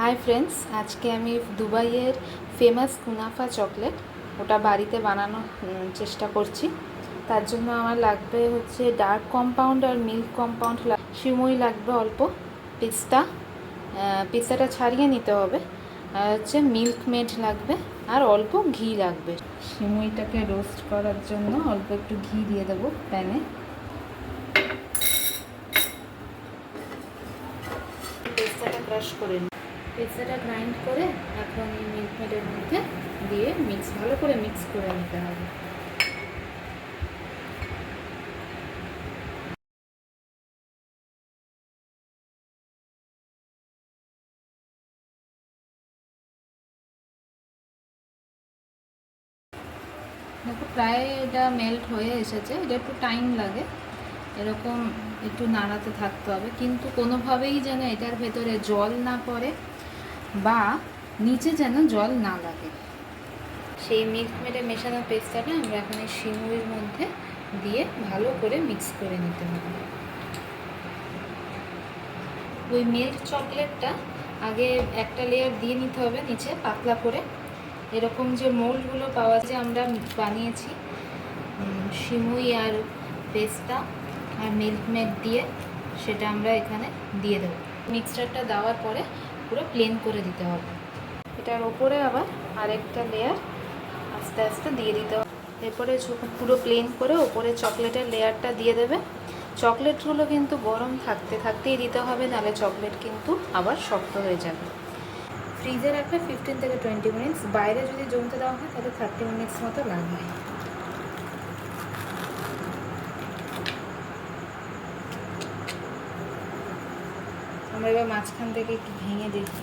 Hi friends, আজকে আমি দুবাইয়ের ফেমাস কুনাফা চকলেট ওটা বাড়িতে বানানোর চেষ্টা করছি। তার জন্য আমার লাগবে হচ্ছে ডার্ক কম্পাউন্ড আর মিল্ক কম্পাউন্ড, সিমুই লাগবে অল্প, পিস্তাটা ছাড়িয়ে নিতে হবে, আর হচ্ছে মিল্ক মেড লাগবে, আর অল্প ঘি লাগবে। সিমুইটাকে রোস্ট করার জন্য অল্প একটু ঘি দিয়ে দেবো প্যানে। পেস্তাটা ক্রাশ করে পেস্তাটা গ্রাইন্ড করে এখন এই মিল্ক মেডের মধ্যে দিয়ে ভালো করে মিক্স করে নিতে হবে। দেখো প্রায় এটা মেল্ট হয়ে এসেছে, এটা একটু টাইম লাগে, এরকম একটু নাড়াতে থাকতে হবে, কিন্তু কোনোভাবেই যেন এটার ভেতরে জল না পড়ে বা নিচে যেন জল না লাগে। সেই মিল্ক মেডে মেশানো পেস্তাটা আমরা এখন এই সিমুইয়ের মধ্যে দিয়ে ভালো করে মিক্স করে নিতে হবে। ওই মিল্ক চকলেটটা আগে একটা লেয়ার দিয়ে নিতে হবে নিচে পাতলা করে। এরকম যে মোল্ডগুলো পাওয়া যায়, আমরা বানিয়েছি সিমুই আর পেস্তা আর মিল্ক মেড দিয়ে, সেটা আমরা এখানে দিয়ে দেবো। মিক্সচারটা দেওয়ার পরে পুরো প্লেন করে দিতে হবে। এটার ওপরে আবার আরেকটা লেয়ার আস্তে আস্তে দিয়ে দিতে হবে। এরপরে পুরো প্লেন করে ওপরে চকলেটের লেয়ারটা দিয়ে দেবে। চকলেটগুলো কিন্তু গরম থাকতে থাকতেই দিতে হবে, নাহলে চকলেট কিন্তু আবার শক্ত হয়ে যাবে। ফ্রিজে রাখবে 15 থেকে 20 মিনিটস, বাইরে যদি জমতে দেওয়া হয় তাহলে 30 মিনিটস মতো লাগবে। আমরা এবার মাঝখান থেকে একটু ভেঙে দেখি।